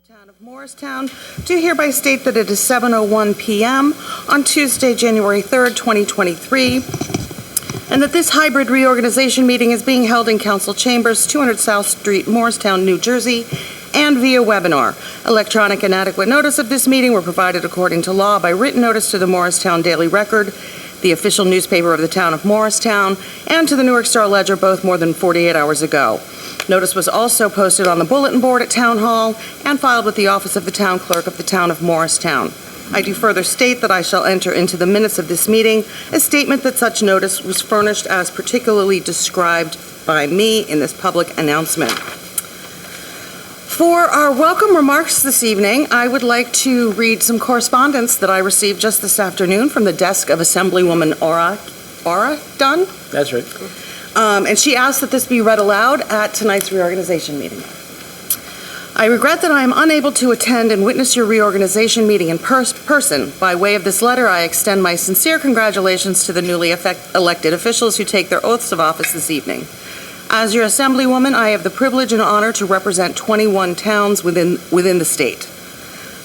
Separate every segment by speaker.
Speaker 1: Town of Morristown, do hereby state that it is 7:01 p.m. on Tuesday, January 3rd, 2023, and that this hybrid reorganization meeting is being held in Council Chambers, 200 South Street, Morristown, New Jersey, and via webinar. Electronic and adequate notice of this meeting were provided according to law by written notice to the Morristown Daily Record, the official newspaper of the town of Morristown, and to the Newark Star Ledger, both more than 48 hours ago. Notice was also posted on the bulletin board at Town Hall and filed with the office of the town clerk of the town of Morristown. I do further state that I shall enter into the minutes of this meeting a statement that such notice was furnished as particularly described by me in this public announcement. For our welcome remarks this evening, I would like to read some correspondence that I received just this afternoon from the desk of Assemblywoman Aura Dunn.
Speaker 2: That's right.
Speaker 1: And she asked that this be read aloud at tonight's reorganization meeting. I regret that I am unable to attend and witness your reorganization meeting in person. By way of this letter, I extend my sincere congratulations to the newly elected officials who take their oaths of office this evening. As your Assemblywoman, I have the privilege and honor to represent 21 towns within the state.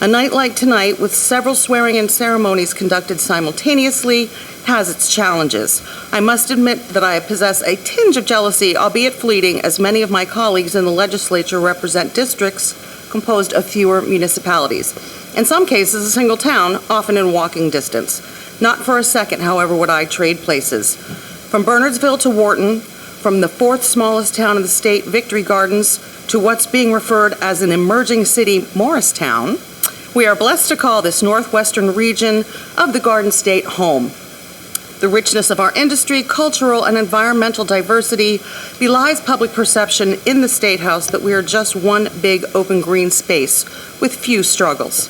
Speaker 1: A night like tonight, with several swearing-in ceremonies conducted simultaneously, has its challenges. I must admit that I possess a tinge of jealousy, albeit fleeting, as many of my colleagues in the legislature represent districts composed of fewer municipalities. In some cases, a single town, often in walking distance. Not for a second, however, would I trade places. From Bernardsville to Wharton, from the fourth smallest town in the state, Victory Gardens, to what's being referred as an emerging city, Morristown, we are blessed to call this northwestern region of the Garden State home. The richness of our industry, cultural, and environmental diversity belies public perception in the State House that we are just one big open green space with few struggles.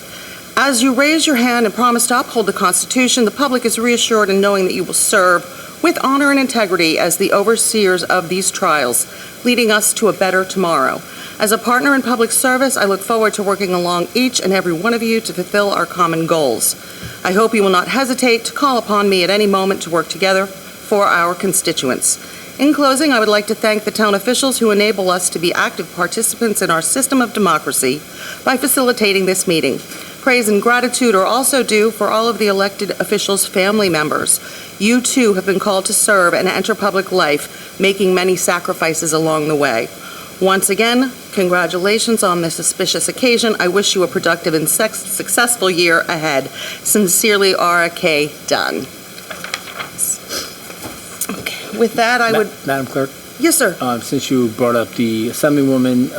Speaker 1: As you raise your hand and promise to uphold the Constitution, the public is reassured in knowing that you will serve with honor and integrity as the overseers of these trials, leading us to a better tomorrow. As a partner in public service, I look forward to working along each and every one of you to fulfill our common goals. I hope you will not hesitate to call upon me at any moment to work together for our constituents. In closing, I would like to thank the town officials who enable us to be active participants in our system of democracy by facilitating this meeting. Praise and gratitude are also due for all of the elected officials' family members. You too have been called to serve and enter public life, making many sacrifices along the way. Once again, congratulations on this auspicious occasion. I wish you a productive and successful year ahead. Sincerely, Aura K. Dunn. Okay. With that, I would...
Speaker 2: Madam Clerk?
Speaker 1: Yes, sir.
Speaker 2: Since you brought up the Assemblywoman,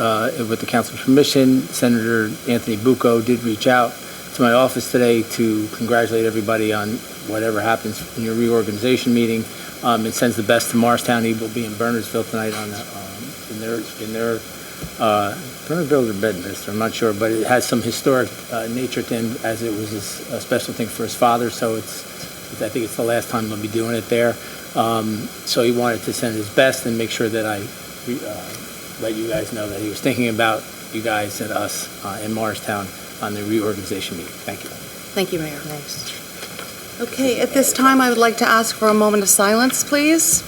Speaker 2: with the Council's permission, Senator Anthony Bucco did reach out to my office today to congratulate everybody on whatever happens in your reorganization meeting. It sends the best to Morristown. He will be in Bernardsville tonight on Bernardsville or Bedminster, I'm not sure, but it has some historic nature to him, as it was a special thing for his father. So I think it's the last time he'll be doing it there. So he wanted to send his best and make sure that I let you guys know that he was thinking about you guys and us in Morristown on the reorganization meeting. Thank you.
Speaker 1: Thank you, Mayor. Nice. Okay, at this time, I would like to ask for a moment of silence, please.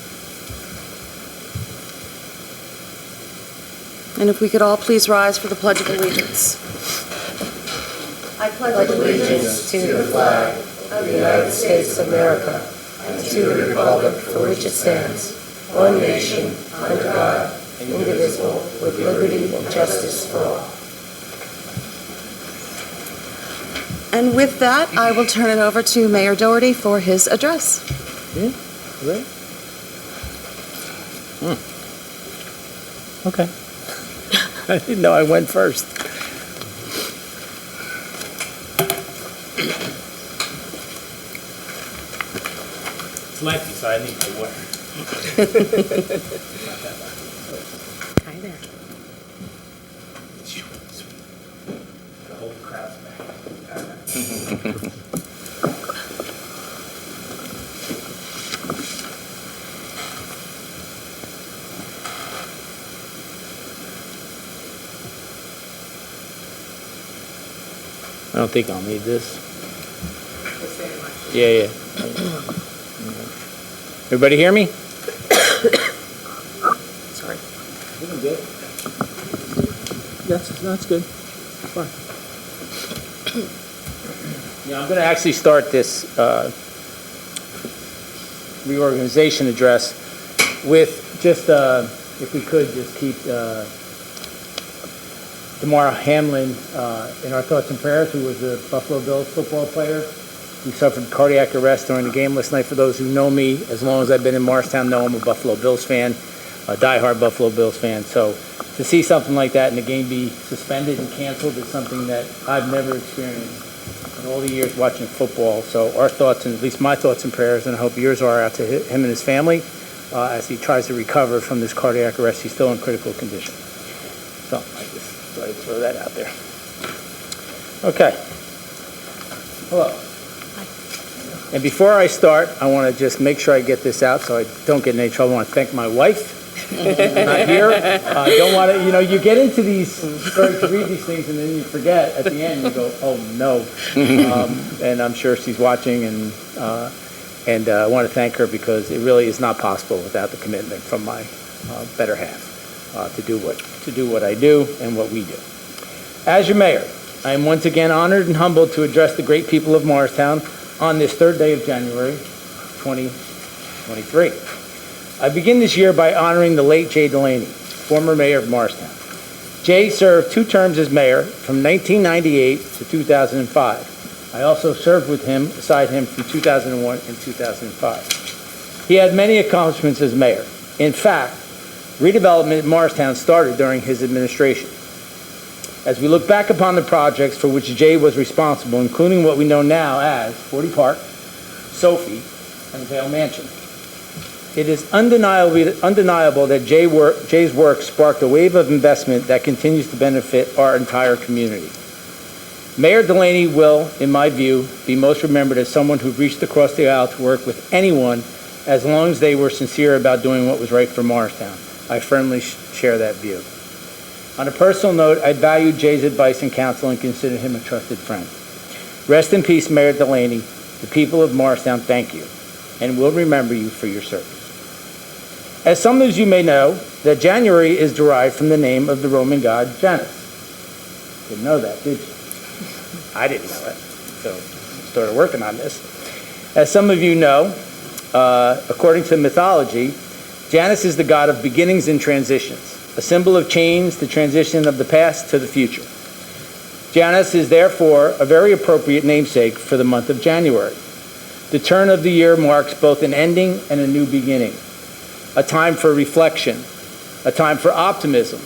Speaker 1: And if we could all please rise for the Pledge of Allegiance. I pledge
Speaker 3: allegiance to the flag of the United States of America and to the republic for which it stands, one nation, under God, indivisible, with liberty and justice for all.
Speaker 1: And with that, I will turn it over to Mayor Doherty for his address.
Speaker 2: Yeah, right. Okay. I didn't know I went first. It's lefty, so I need to work.
Speaker 1: Hi there.
Speaker 2: The whole crowd's back. I don't think I'll need this. Yeah. Everybody hear me?
Speaker 1: Sorry.
Speaker 2: Good. Yes, that's good. Yeah, I'm going to actually start this reorganization address with just, if we could, just keep DeMar Hamlin in our thoughts and prayers, who was a Buffalo Bills football player who suffered cardiac arrest during the game last night. For those who know me, as long as I've been in Morristown, know I'm a Buffalo Bills fan, a diehard Buffalo Bills fan. So to see something like that and the game be suspended and canceled is something that I've never experienced in all the years watching football. So our thoughts, and at least my thoughts and prayers, and I hope yours are, out to him and his family as he tries to recover from this cardiac arrest. He's still in critical condition. So I just thought I'd throw that out there. Okay. Hello. And before I start, I want to just make sure I get this out so I don't get in any trouble. I want to thank my wife. Not here. I don't want to, you get into these, start to read these things, and then you forget at the end. You go, oh no. And I'm sure she's watching, and I want to thank her because it really is not possible without the commitment from my better half to do what I do and what we do. As your mayor, I am once again honored and humbled to address the great people of Morristown on this third day of January 2023. I begin this year by honoring the late Jay Delaney, former mayor of Morristown. Jay served 2 terms as mayor from 1998 to 2005. I also served beside him from 2001 and 2005. He had many accomplishments as mayor. In fact, redevelopment in Morristown started during his administration. As we look back upon the projects for which Jay was responsible, including what we know now as 40 Park, Sophie, and Vale Mansion, it is undeniable that Jay's work sparked a wave of investment that continues to benefit our entire community. Mayor Delaney will, in my view, be most remembered as someone who reached across the aisle to work with anyone as long as they were sincere about doing what was right for Morristown. I firmly share that view. On a personal note, I valued Jay's advice and counsel and consider him a trusted friend. Rest in peace, Mayor Delaney. The people of Morristown thank you and will remember you for your service. As some of you may know, that January is derived from the name of the Roman god Janus. Didn't know that, did you? I didn't know it, so started working on this. As some of you know, according to mythology, Janus is the god of beginnings and transitions, a symbol of change, the transition of the past to the future. Janus is therefore a very appropriate namesake for the month of January. The turn of the year marks both an ending and a new beginning, a time for reflection, a time for optimism,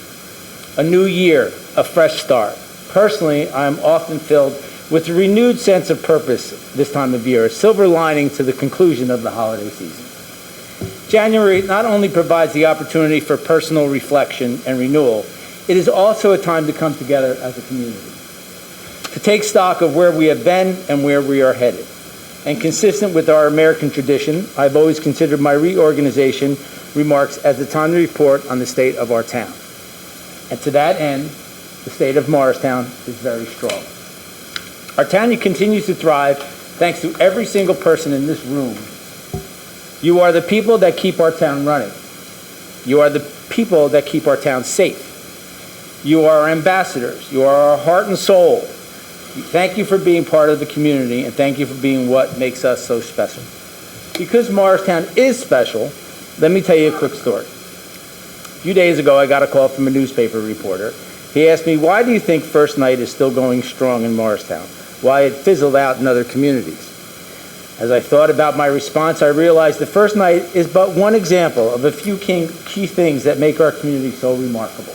Speaker 2: a new year, a fresh start. Personally, I am often filled with a renewed sense of purpose this time of year, a silver lining to the conclusion of the holiday season. January not only provides the opportunity for personal reflection and renewal, it is also a time to come together as a community, to take stock of where we have been and where we are headed. And consistent with our American tradition, I've always considered my reorganization remarks as a time to report on the state of our town. And to that end, the state of Morristown is very strong. Our town continues to thrive thanks to every single person in this room. You are the people that keep our town running. You are the people that keep our town safe. You are our ambassadors. You are our heart and soul. Thank you for being part of the community, and thank you for being what makes us so special. Because Morristown is special, let me tell you a quick story. A few days ago, I got a call from a newspaper reporter. He asked me, why do you think First Night is still going strong in Morristown? Why it fizzled out in other communities? As I thought about my response, I realized the First Night is but one example of a few key things that make our community so remarkable.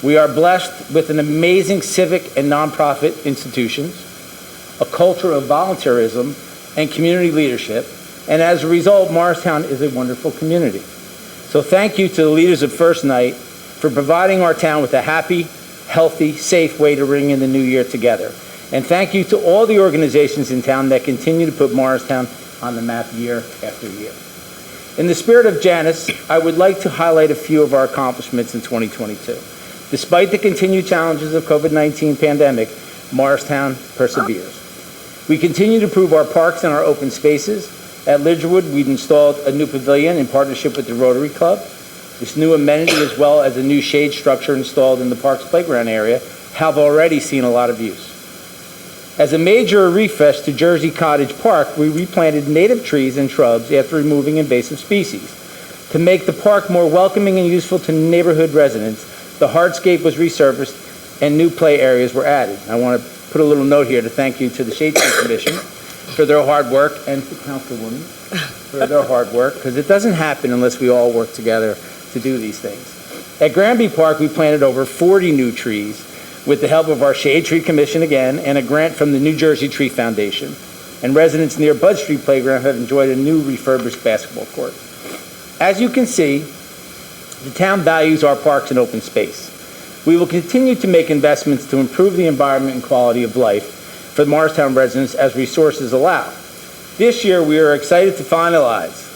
Speaker 2: We are blessed with an amazing civic and nonprofit institutions, a culture of volunteerism and community leadership, and as a result, Morristown is a wonderful community. So thank you to the leaders of First Night for providing our town with a happy, healthy, safe way to ring in the new year together. And thank you to all the organizations in town that continue to put Morristown on the map year after year. In the spirit of Janus, I would like to highlight a few of our accomplishments in 2022. Despite the continued challenges of COVID-19 pandemic, Morristown perseveres. We continue to improve our parks and our open spaces. At Lidgerwood, we've installed a new pavilion in partnership with the Rotary Club. This new amenity, as well as a new shade structure installed in the park's playground area, have already seen a lot of use. As a major refresh to Jersey Cottage Park, we replanted native trees and shrubs after removing invasive species. To make the park more welcoming and useful to neighborhood residents, the hardscape was resurfaced and new play areas were added. I want to put a little note here to thank you to the Shade Tree Commission for their hard work and to Councilwoman for their hard work, because it doesn't happen unless we all work together to do these things. At Granby Park, we planted over 40 new trees with the help of our Shade Tree Commission again and a grant from the New Jersey Tree Foundation. And residents near Bud Street Playground have enjoyed a new refurbished basketball court. As you can see, the town values our parks and open space. We will continue to make investments to improve the environment and quality of life for Morristown residents as resources allow. This year, we are excited to finalize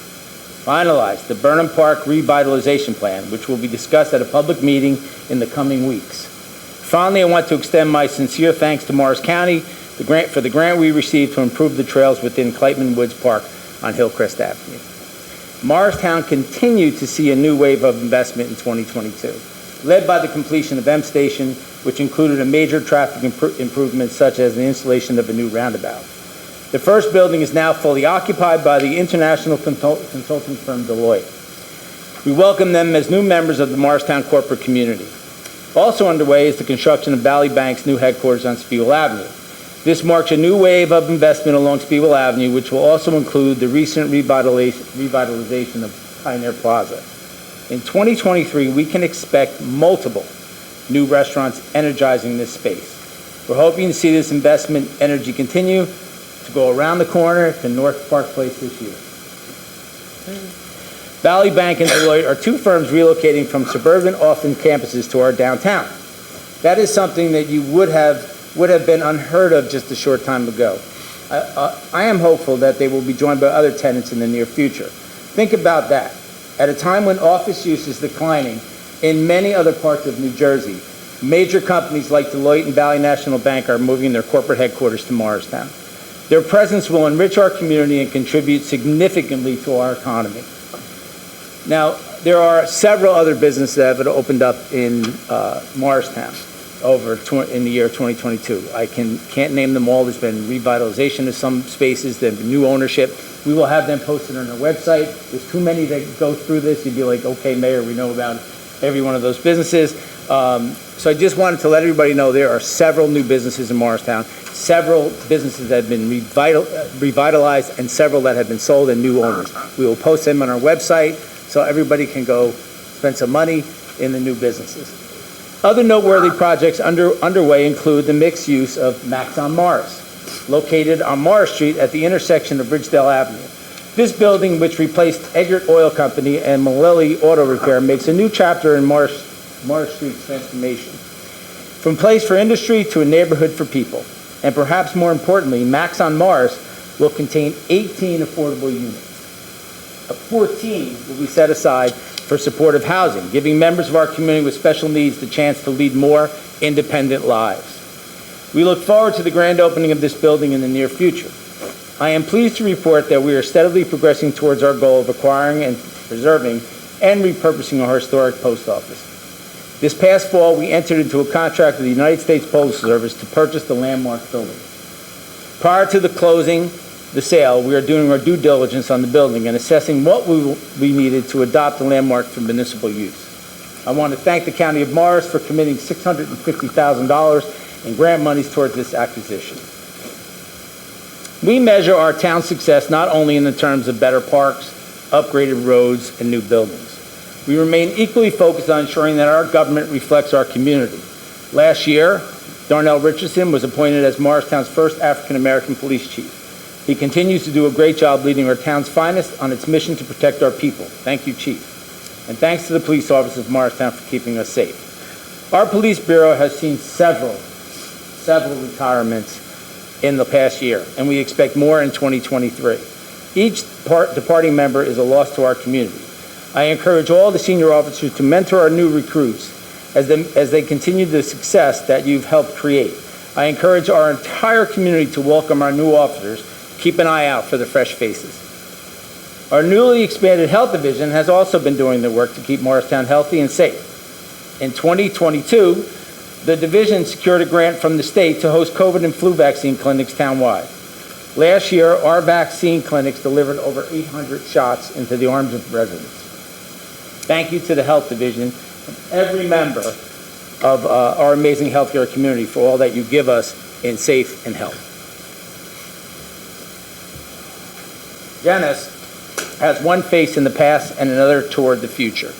Speaker 2: the Burnham Park Revitalization Plan, which will be discussed at a public meeting in the coming weeks. Finally, I want to extend my sincere thanks to Morris County for the grant we received to improve the trails within Clayton Woods Park on Hillcrest Avenue. Morristown continued to see a new wave of investment in 2022, led by the completion of M Station, which included a major traffic improvement such as the installation of a new roundabout. The first building is now fully occupied by the international consulting firm Deloitte. We welcome them as new members of the Morristown corporate community. Also underway is the construction of Valley Bank's new headquarters on Spiegel Avenue. This marks a new wave of investment along Spiegel Avenue, which will also include the recent revitalization of Pioneer Plaza. In 2023, we can expect multiple new restaurants energizing this space. We're hoping to see this investment energy continue to go around the corner to North Park Place this year. Valley Bank and Deloitte are two firms relocating from suburban office campuses to our downtown. That is something that you would have been unheard of just a short time ago. I am hopeful that they will be joined by other tenants in the near future. Think about that. At a time when office use is declining in many other parts of New Jersey, major companies like Deloitte and Valley National Bank are moving their corporate headquarters to Morristown. Their presence will enrich our community and contribute significantly to our economy. Now, there are several other businesses that have opened up in Morristown in the year 2022. I can't name them all. There's been revitalization of some spaces, there's been new ownership. We will have them posted on our website. There's too many that go through this. You'd be like, okay, Mayor, we know about every one of those businesses. So I just wanted to let everybody know there are several new businesses in Morristown, several businesses that have been revitalized, and several that have been sold and new owners. We will post them on our website so everybody can go spend some money in the new businesses. Other noteworthy projects underway include the mixed use of Max on Mars, located on Morris Street at the intersection of Ridgedale Avenue. This building, which replaced Eggert Oil Company and Malelli Auto Repair, makes a new chapter in Morris Street's transformation. From place for industry to a neighborhood for people. And perhaps more importantly, Max on Mars will contain 18 affordable units. 14 will be set aside for supportive housing, giving members of our community with special needs the chance to lead more independent lives. We look forward to the grand opening of this building in the near future. I am pleased to report that we are steadily progressing towards our goal of acquiring and preserving and repurposing our historic post office. This past fall, we entered into a contract with the United States Postal Service to purchase the landmark building. Prior to the closing, the sale, we are doing our due diligence on the building and assessing what we needed to adopt the landmark for municipal use. I want to thank the County of Morris for committing $650,000 in grant monies towards this acquisition. We measure our town's success not only in the terms of better parks, upgraded roads, and new buildings. We remain equally focused on ensuring that our government reflects our community. Last year, Darnell Richardson was appointed as Morristown's first African-American police chief. He continues to do a great job leading our town's finest on its mission to protect our people. Thank you, Chief. And thanks to the police officers of Morristown for keeping us safe. Our police bureau has seen several retirements in the past year, and we expect more in 2023. Each departing member is a loss to our community. I encourage all the senior officers to mentor our new recruits as they continue the success that you've helped create. I encourage our entire community to welcome our new officers. Keep an eye out for the fresh faces. Our newly expanded health division has also been doing the work to keep Morristown healthy and safe. In 2022, the division secured a grant from the state to host COVID and flu vaccine clinics townwide. Last year, our vaccine clinics delivered over 800 shots into the arms of residents. Thank you to the Health Division and every member of our amazing healthcare community for all that you give us in safe and health. Janice has one face in the past and another toward the future.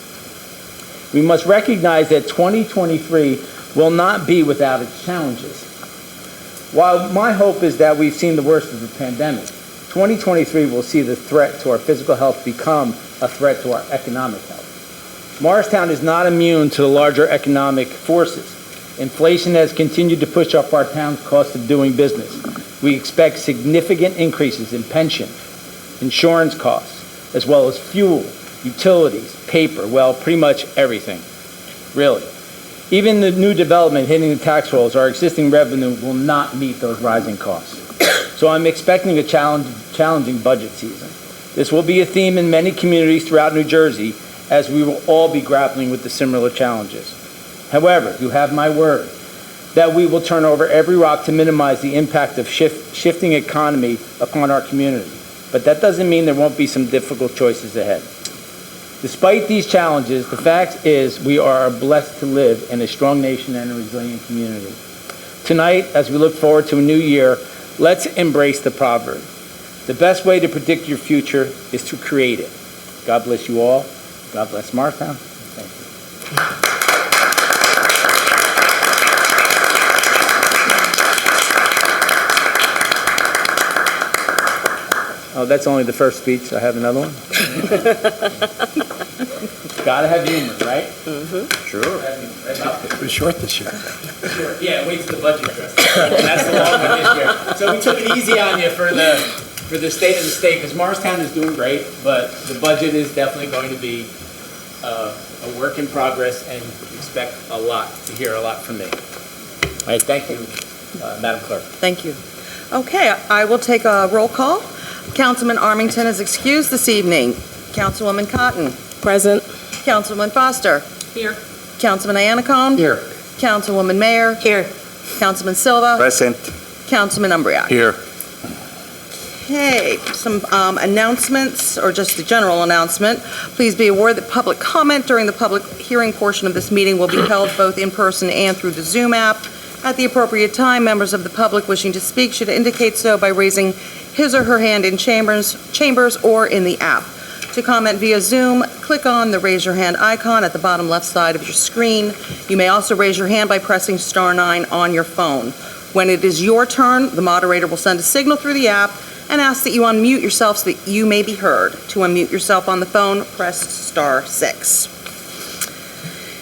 Speaker 2: We must recognize that 2023 will not be without its challenges. While my hope is that we've seen the worst of the pandemic, 2023 will see the threat to our physical health become a threat to our economic health. Morristown is not immune to the larger economic forces. Inflation has continued to push up our town's cost of doing business. We expect significant increases in pension, insurance costs, as well as fuel, utilities, paper, well, pretty much everything, really. Even the new development hitting the tax rolls, our existing revenue will not meet those rising costs. So I'm expecting a challenging budget season. This will be a theme in many communities throughout New Jersey, as we will all be grappling with the similar challenges. However, you have my word that we will turn over every rock to minimize the impact of shifting economy upon our community. But that doesn't mean there won't be some difficult choices ahead. Despite these challenges, the fact is we are blessed to live in a strong nation and a resilient community. Tonight, as we look forward to a new year, let's embrace the proverb. The best way to predict your future is to create it. God bless you all. God bless Morristown. Thank you. Oh, that's only the first speech. I have another one. Gotta have humor, right?
Speaker 4: Mm-hmm. Sure.
Speaker 2: It
Speaker 4: was short this year.
Speaker 2: Sure. Yeah, wait till the budget goes. That's the long one this year. So we took it easy on you for the state of the state, because Morristown is doing great, but the budget is definitely going to be a work in progress, and expect to hear a lot from me. All right, thank you, Madam Clerk.
Speaker 1: Thank you. Okay, I will take a roll call. Councilman Armington is excused this evening. Councilwoman Cotton.
Speaker 3: Present.
Speaker 1: Councilman Foster.
Speaker 3: Here.
Speaker 1: Councilman Iannicone.
Speaker 4: Here.
Speaker 1: Councilwoman Mayer.
Speaker 3: Here.
Speaker 1: Councilman Silva.
Speaker 4: Present.
Speaker 1: Councilman Umbriac.
Speaker 4: Here.
Speaker 1: Okay, some announcements, or just a general announcement. Please be aware that public comment during the public hearing portion of this meeting will be held both in person and through the Zoom app. At the appropriate time, members of the public wishing to speak should indicate so by raising his or her hand in chambers or in the app. To comment via Zoom, click on the raise your hand icon at the bottom left side of your screen. You may also raise your hand by pressing *9 on your phone. When it is your turn, the moderator will send a signal through the app and ask that you unmute yourself so that you may be heard. To unmute yourself on the phone, press *6.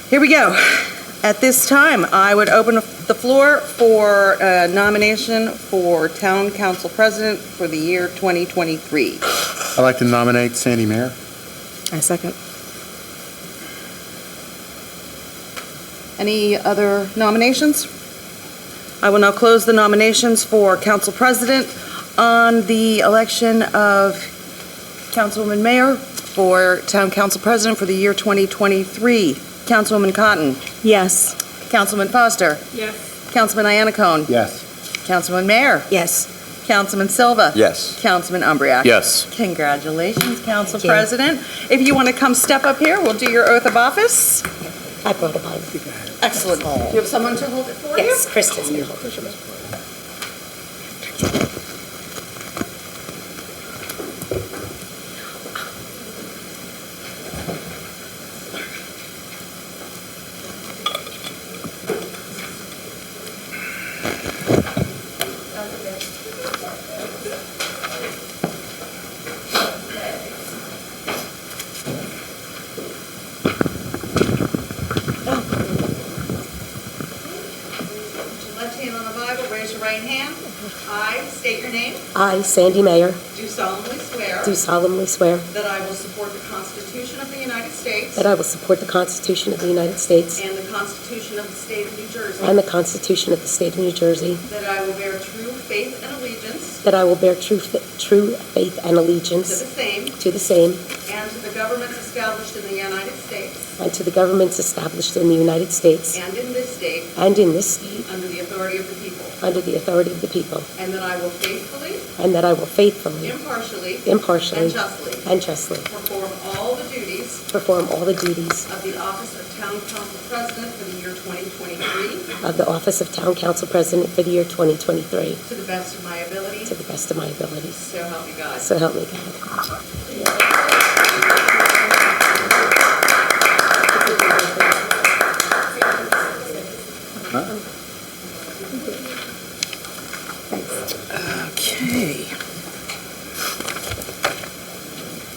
Speaker 1: Here we go. At this time, I would open the floor for a nomination for Town Council President for the year 2023.
Speaker 4: I'd like to nominate Sandy Mayer.
Speaker 3: I second.
Speaker 1: Any other nominations? I will now close the nominations for Council President on the election of Councilwoman Mayer for Town Council President for the year 2023. Councilwoman Cotton.
Speaker 3: Yes.
Speaker 1: Councilman Foster.
Speaker 3: Yes.
Speaker 1: Councilman Iannicone.
Speaker 4: Yes.
Speaker 1: Councilman Mayer.
Speaker 3: Yes.
Speaker 1: Councilman Silva.
Speaker 4: Yes.
Speaker 1: Councilman Umbriac.
Speaker 4: Yes.
Speaker 1: Congratulations, Council
Speaker 3: Thank you.
Speaker 1: President. If you want to come step up here, we'll do your oath of office.
Speaker 3: I brought a Bible.
Speaker 1: Excellent. Do you have someone to hold it for you?
Speaker 3: Yes, Krista's going to hold it.
Speaker 1: Left hand on the Bible, raise your right hand. I state your name.
Speaker 3: I, Sandy Mayer,
Speaker 1: Do solemnly swear
Speaker 3: do solemnly swear
Speaker 1: that I will support the Constitution of the United States
Speaker 3: that I will support the Constitution of the United States
Speaker 1: and the Constitution of the State of New Jersey,
Speaker 3: and the Constitution of the State of New Jersey,
Speaker 1: that I will bear true faith and allegiance
Speaker 3: that I will bear true faith and
Speaker 1: to
Speaker 3: allegiance
Speaker 1: the same
Speaker 3: to the same
Speaker 1: and to the governments established in the United States
Speaker 3: and to the governments established in the United States
Speaker 1: and in this state
Speaker 3: and in this state,
Speaker 1: under the authority of the people,
Speaker 3: under the authority of the people,
Speaker 1: and that I will faithfully,
Speaker 3: and that I will faithfully,
Speaker 1: impartially,
Speaker 3: impartially,
Speaker 1: and justly
Speaker 3: and justly
Speaker 1: perform all the duties
Speaker 3: perform all the duties
Speaker 1: of the office of Town Council President for the year 2023
Speaker 3: of the office of Town Council President for the year 2023
Speaker 1: to the best of my ability,
Speaker 3: to the best of my abilities.
Speaker 1: so help me God.
Speaker 3: So help me God.
Speaker 1: Okay.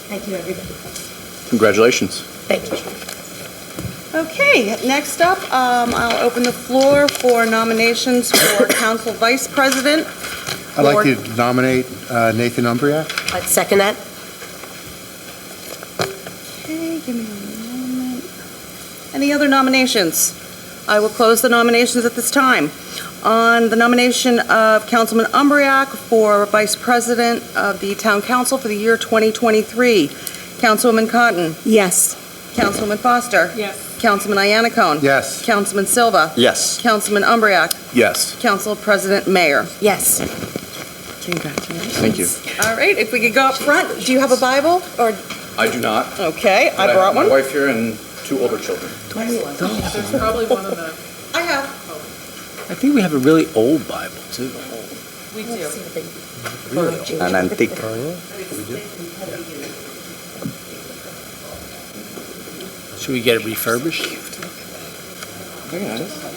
Speaker 3: Thank you, everybody.
Speaker 4: Congratulations.
Speaker 3: Thank you.
Speaker 1: Okay, next up, I'll open the floor for nominations for Council Vice President.
Speaker 4: I'd like to nominate Nathan Umbriak.
Speaker 3: I'd second that.
Speaker 1: Okay, give me a moment. Any other nominations? I will close the nominations at this time. On the nomination of Councilman Umbriak for Vice President of the Town Council for the year 2023, Councilwoman Cotton,
Speaker 3: Yes.
Speaker 1: Councilwoman Foster,
Speaker 5: Yes.
Speaker 1: Councilman Iannicone,
Speaker 4: Yes.
Speaker 1: Councilman Silva,
Speaker 4: Yes.
Speaker 1: Councilman Umbriak,
Speaker 4: Yes.
Speaker 1: Council President Mayor.
Speaker 3: Yes.
Speaker 1: Congratulations.
Speaker 4: Thank you.
Speaker 1: All right, if we could go up front, do you have a Bible? Or,
Speaker 6: I do not.
Speaker 1: okay,
Speaker 6: But
Speaker 1: I brought
Speaker 6: have
Speaker 1: one.
Speaker 6: my wife here and 2 older children.
Speaker 5: There's probably one of the,
Speaker 1: I have.
Speaker 2: I think we have a really old Bible, too.
Speaker 5: we do.
Speaker 6: An antique.
Speaker 2: Should we get it refurbished?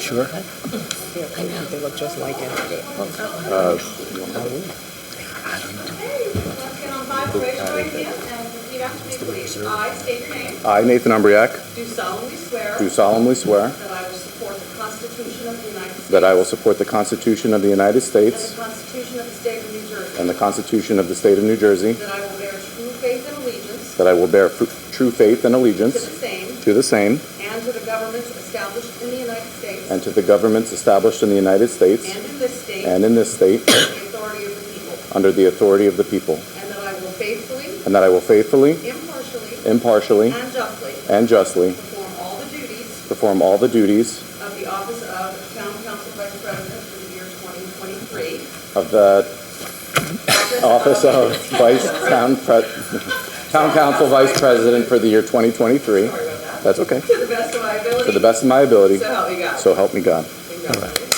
Speaker 2: Sure.
Speaker 3: I know, they look just like it.
Speaker 1: Let's get on Bible, raise your right hand, and repeat after me, please. I state your name,
Speaker 6: I, Nathan Umbriak,
Speaker 1: do solemnly swear
Speaker 6: do solemnly swear
Speaker 1: that I will support the Constitution of the United States.
Speaker 6: that I will support the Constitution of the United
Speaker 1: And
Speaker 6: States
Speaker 1: the Constitution of the State of New Jersey.
Speaker 6: and the Constitution of the State of New Jersey,
Speaker 1: That I will bear true faith and allegiance
Speaker 6: that I will bear true faith and
Speaker 1: to
Speaker 6: allegiance
Speaker 1: the same
Speaker 6: to the same
Speaker 1: and to the governments established in the United States
Speaker 6: and to the governments established in the United States
Speaker 1: and in this state
Speaker 6: and in this state
Speaker 1: under the authority of the people.
Speaker 6: under the authority of the people,
Speaker 1: And that I will faithfully,
Speaker 6: and that I will faithfully,
Speaker 1: impartially,
Speaker 6: impartially,
Speaker 1: and justly
Speaker 6: and justly
Speaker 1: perform all the duties
Speaker 6: perform all the duties
Speaker 1: of the office of Town Council Vice President for the year 2023.
Speaker 6: of the office of Town Council Vice President for the year 2023. That's okay.
Speaker 1: To the best of my ability.
Speaker 6: To the best of my ability.
Speaker 1: So help me God.
Speaker 6: So help me God.
Speaker 1: Congratulations.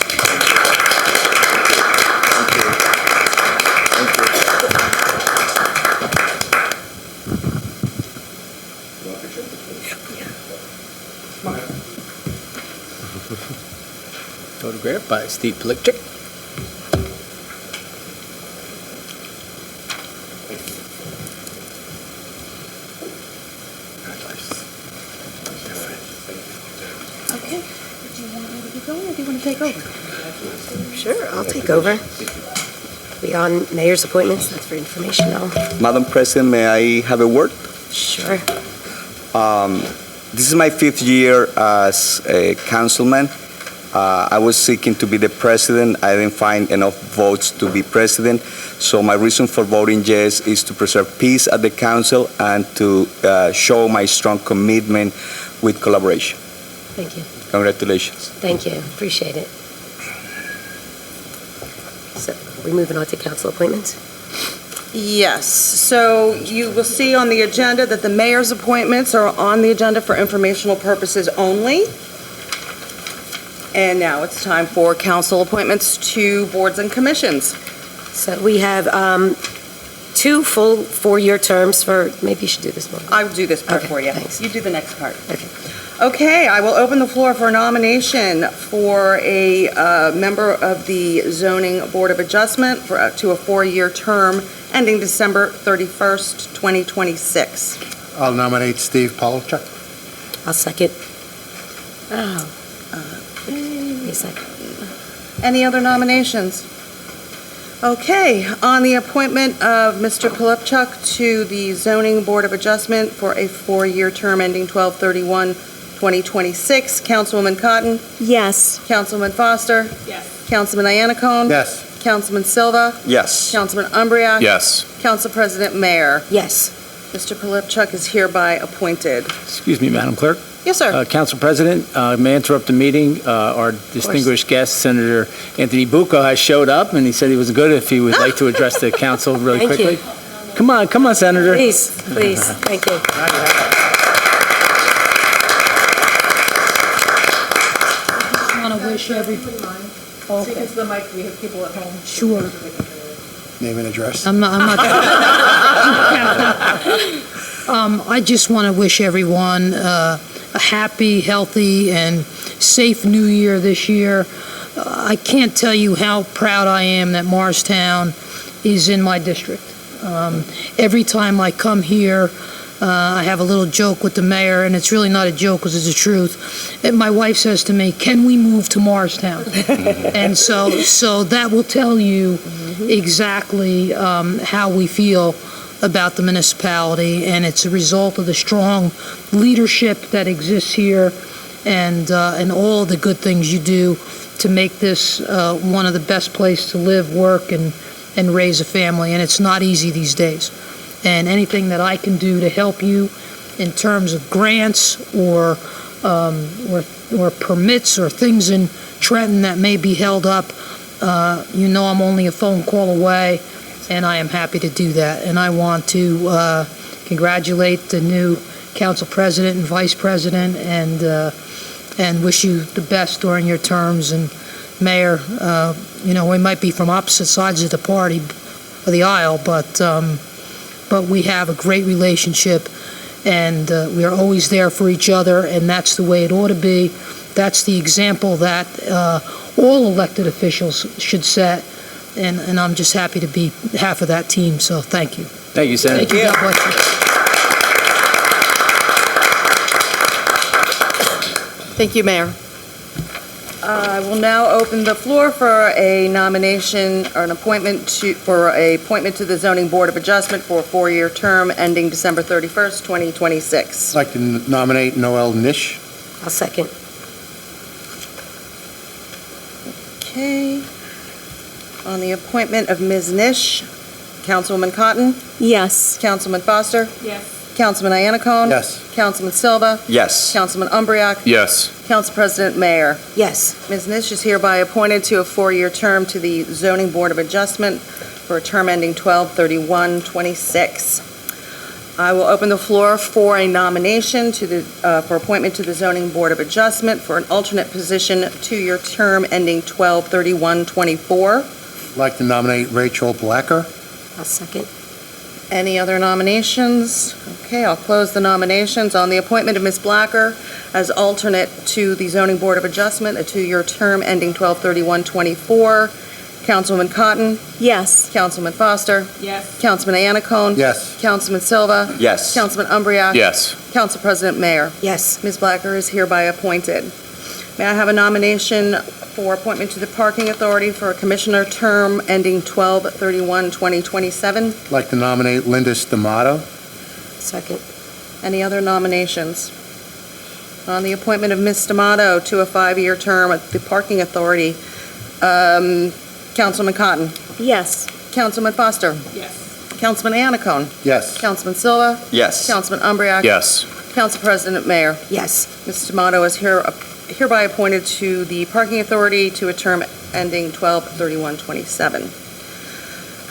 Speaker 2: Photographed by Steve Plikchik.
Speaker 1: Okay. Do you want me to keep going, or do you want to take over?
Speaker 3: Sure, I'll take over. We on mayor's appointments, that's for information now.
Speaker 7: Madam President, may I have a word?
Speaker 3: Sure.
Speaker 7: This is my 5th year as a councilman. I was seeking to be the president. I didn't find enough votes to be president, so my reason for voting yes is to preserve peace at the council and to show my strong commitment with collaboration.
Speaker 3: Thank you.
Speaker 7: Congratulations.
Speaker 3: Thank you, appreciate it. So, we're moving on to council appointments?
Speaker 1: Yes, so you will see on the agenda that the mayor's appointments are on the agenda for informational purposes only. And now it's time for council appointments to boards and commissions.
Speaker 3: So we have 2 full 4-year terms for, maybe you should do this one.
Speaker 1: I will do this part
Speaker 3: Okay,
Speaker 1: for you.
Speaker 3: thanks.
Speaker 1: You do the next part.
Speaker 3: Okay.
Speaker 1: Okay, I will open the floor for nomination for a member of the Zoning Board of Adjustment to a 4-year term ending December 31st, 2026.
Speaker 4: I'll nominate Steve Polachek.
Speaker 3: I'll second. Oh. Wait a second.
Speaker 1: Any other nominations? Okay, on the appointment of Mr. Polipchuk to the Zoning Board of Adjustment for a 4-year term ending 12/31/2026, Councilwoman Cotton,
Speaker 3: Yes.
Speaker 1: Councilman Foster,
Speaker 5: Yes.
Speaker 1: Councilman Iannicone,
Speaker 4: Yes.
Speaker 1: Councilman Silva,
Speaker 7: Yes.
Speaker 1: Councilman Umbriak,
Speaker 4: Yes.
Speaker 1: Council President Mayor.
Speaker 3: Yes.
Speaker 1: Mr. Polipchuk is hereby appointed.
Speaker 2: Excuse me, Madam Clerk.
Speaker 1: Yes, sir.
Speaker 2: Council President, may I interrupt the meeting? Our distinguished guest, Senator Anthony Bucco, has showed up, and he said he was good if he would like to address the council really
Speaker 3: Thank
Speaker 2: quickly.
Speaker 3: you.
Speaker 2: Come on, Senator.
Speaker 3: Please, thank you.
Speaker 8: I want to wish every,
Speaker 5: Speak into the mic, we have people at home.
Speaker 8: sure,
Speaker 4: Name and address.
Speaker 8: I'm not. I just want to wish everyone a happy, healthy, and safe New Year this year. I can't tell you how proud I am that Morristown is in my district. Every time I come here, I have a little joke with the mayor, and it's really not a joke because it's the truth. And my wife says to me, "Can we move to Morristown?" And so that will tell you exactly how we feel about the municipality, and it's a result of the strong leadership that exists here and all the good things you do to make this one of the best places to live, work, and raise a family. And it's not easy these days. And anything that I can do to help you in terms of grants or permits or things in Trenton that may be held up, I'm only a phone call away, and I am happy to do that. And I want to congratulate the new council president and vice president, and wish you the best during your terms. And Mayor, we might be from opposite sides of the party, of the aisle, but we have a great relationship, and we are always there for each other, and that's the way it ought to be. That's the example that all elected officials should set, and I'm just happy to be half of that team, so thank you.
Speaker 2: Thank you, Senator.
Speaker 8: Thank you. God bless you.
Speaker 1: Thank you, Mayor. I will now open the floor for a nomination or an appointment to the Zoning Board of Adjustment for a 4-year term ending December 31st, 2026.
Speaker 4: I'd like to nominate Noel Nish.
Speaker 3: I'll second.
Speaker 1: Okay. On the appointment of Ms. Nish, Councilwoman Cotton,
Speaker 3: Yes.
Speaker 1: Councilman Foster,
Speaker 5: Yes.
Speaker 1: Councilman Iannicone.
Speaker 4: Yes.
Speaker 1: Councilman Silva,
Speaker 7: Yes.
Speaker 1: Councilman Umbriak,
Speaker 6: Yes.
Speaker 1: Council President Mayor.
Speaker 3: Yes.
Speaker 1: Ms. Nish is hereby appointed to a 4-year term to the Zoning Board of Adjustment for a term ending 12/31/26. I will open the floor for a nomination for appointment to the Zoning Board of Adjustment for an alternate position, 2-year term ending 12/31/24.
Speaker 4: I'd like to nominate Rachel Blacker.
Speaker 3: I'll second.
Speaker 1: Any other nominations? Okay, I'll close the nominations. On the appointment of Ms. Blacker as alternate to the Zoning Board of Adjustment, a 2-year term ending 12/31/24. Councilwoman Cotton,
Speaker 3: Yes.
Speaker 1: Councilman Foster,
Speaker 5: Yes.
Speaker 1: Councilman Iannicone.
Speaker 4: Yes.
Speaker 1: Councilman Silva,
Speaker 7: Yes.
Speaker 1: Councilman Umbriak.
Speaker 6: Yes.
Speaker 1: Council President Mayor.
Speaker 3: Yes.
Speaker 1: Ms. Blacker is hereby appointed. May I have a nomination for appointment to the Parking Authority for a commissioner term ending 12/31/2027?
Speaker 4: I'd like to nominate Linda Stamato.
Speaker 3: Second.
Speaker 1: Any other nominations? On the appointment of Ms. Stamato to a 5-year term at the Parking Authority, Councilman Cotton,
Speaker 3: Yes.
Speaker 1: Councilman Foster,
Speaker 5: Yes.
Speaker 1: Councilman Iannicone,
Speaker 4: Yes.
Speaker 1: Councilman Silva,
Speaker 7: Yes.
Speaker 1: Councilman Umbriak.
Speaker 6: Yes.
Speaker 1: Council President Mayor.
Speaker 3: Yes.
Speaker 1: Ms. Stamato is hereby appointed to the Parking Authority to a term ending 12/31/27.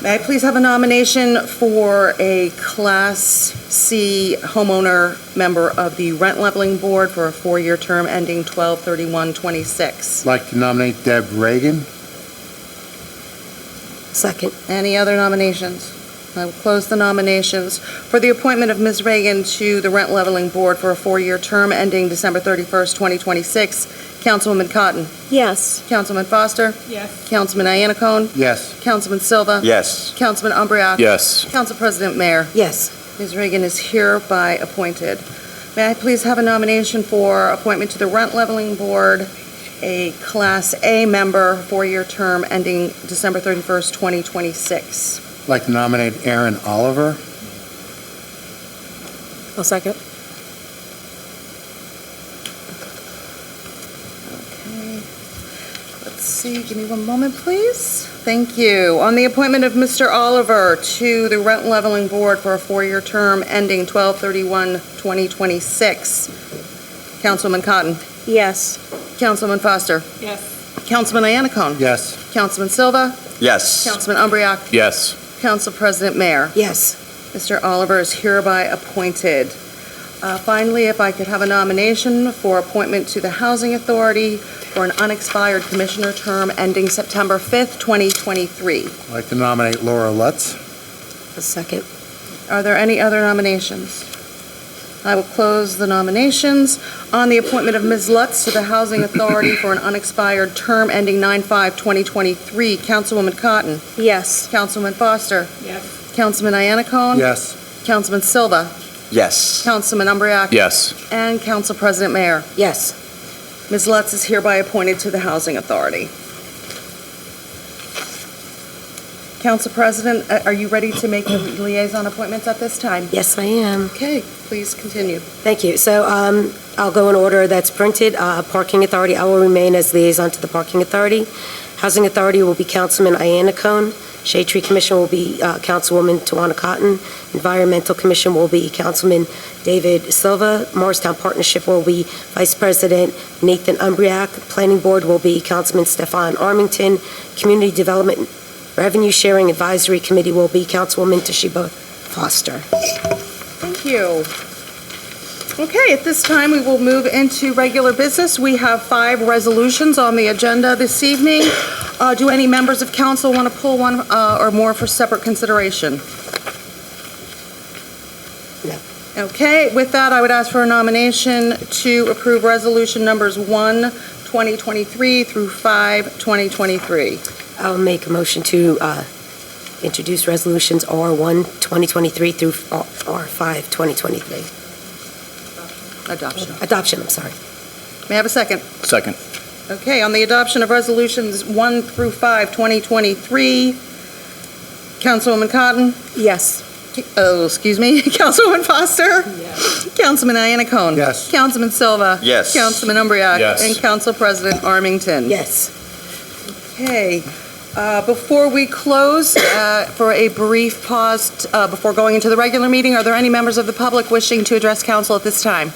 Speaker 1: May I please have a nomination for a Class C homeowner member of the Rent Leveling Board for a 4-year term ending 12/31/26?
Speaker 4: I'd like to nominate Deb Reagan.
Speaker 3: Second.
Speaker 1: Any other nominations? I will close the nominations. For the appointment of Ms. Reagan to the Rent Leveling Board for a 4-year term ending December 31st, 2026, Councilwoman Cotton,
Speaker 3: Yes.
Speaker 1: Councilman Foster,
Speaker 5: Yes.
Speaker 1: Councilman Iannicone,
Speaker 4: Yes.
Speaker 1: Councilman Silva,
Speaker 7: Yes.
Speaker 1: Councilman Umbriak.
Speaker 6: Yes.
Speaker 1: Council President Mayor.
Speaker 3: Yes.
Speaker 1: Ms. Reagan is hereby appointed. May I please have a nomination for appointment to the Rent Leveling Board, a Class A member, 4-year term ending December 31st, 2026?
Speaker 4: I'd like to nominate Aaron Oliver.
Speaker 3: I'll second.
Speaker 1: Okay. Let's see, give me one moment, please. Thank you. On the appointment of Mr. Oliver to the Rent Leveling Board for a 4-year term ending 12/31/2026, Councilwoman Cotton.
Speaker 3: Yes.
Speaker 1: Councilwoman Foster.
Speaker 5: Yes.
Speaker 1: Councilman Iannacone.
Speaker 4: Yes.
Speaker 1: Councilman Silva.
Speaker 7: Yes.
Speaker 1: Councilman Umbriak.
Speaker 6: Yes.
Speaker 1: Council President Mayer.
Speaker 3: Yes.
Speaker 1: Mr. Oliver is hereby appointed. Finally, if I could have a nomination for appointment to the Housing Authority for an unexpired commissioner term ending September 5th, 2023.
Speaker 4: I'd like to nominate Laura Lutz.
Speaker 3: A second.
Speaker 1: Are there any other nominations? I will close the nominations. On the appointment of Ms. Lutz to the Housing Authority for an unexpired term ending 9/5/2023, Councilwoman Cotton.
Speaker 3: Yes.
Speaker 1: Councilman Foster.
Speaker 5: Yes.
Speaker 1: Councilman Iannacone.
Speaker 4: Yes.
Speaker 1: Councilman Silva.
Speaker 7: Yes.
Speaker 1: Councilman Umbriak.
Speaker 6: Yes.
Speaker 1: And Council President Mayer.
Speaker 3: Yes.
Speaker 1: Ms. Lutz is hereby appointed to the Housing Authority. Council President, are you ready to make the liaison appointments at this time?
Speaker 3: Yes, I am.
Speaker 1: Okay, please continue.
Speaker 3: Thank you. So I'll go in order that's printed. Parking Authority, I will remain as liaison to the Parking Authority. Housing Authority will be Councilman Iannacone. Shade Tree Commission will be Councilwoman Tawana Cotton. Environmental Commission will be Councilman David Silva. Morristown Partnership will be Vice President Nathan Umbriak. Planning Board will be Councilman Stefan Armington. Community Development Revenue Sharing Advisory Committee will be Councilwoman Toshiba Foster.
Speaker 1: Thank you. Okay, at this time, we will move into regular business. We have 5 resolutions on the agenda this evening. Do any members of council want to pull one or more for separate consideration?
Speaker 3: No.
Speaker 1: Okay, with that, I would ask for a nomination to approve resolution numbers 1, 2023 through 5, 2023.
Speaker 3: I'll make a motion to introduce resolutions R1, 2023 through R5, 2023.
Speaker 1: Adoption.
Speaker 3: Adoption, I'm sorry.
Speaker 1: May I have a second?
Speaker 6: Second.
Speaker 1: Okay, on the adoption of resolutions 1 through 5, 2023, Councilwoman Cotton?
Speaker 3: Yes.
Speaker 1: Oh, excuse me, Councilwoman Foster?
Speaker 5: Yes.
Speaker 1: Councilman Iannacone?
Speaker 4: Yes.
Speaker 1: Councilman Silva?
Speaker 7: Yes.
Speaker 1: Councilman Umbriak?
Speaker 6: Yes.
Speaker 1: And Council President Armington?
Speaker 3: Yes.
Speaker 1: Okay, before we close, for a brief pause, before going into the regular meeting, are there any members of the public wishing to address council at this time?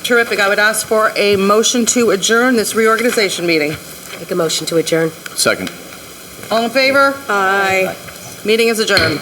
Speaker 1: Terrific. I would ask for a motion to adjourn this reorganization meeting.
Speaker 3: Make a motion to adjourn.
Speaker 6: Second.
Speaker 1: All in favor?
Speaker 3: Aye.
Speaker 1: Meeting is adjourned.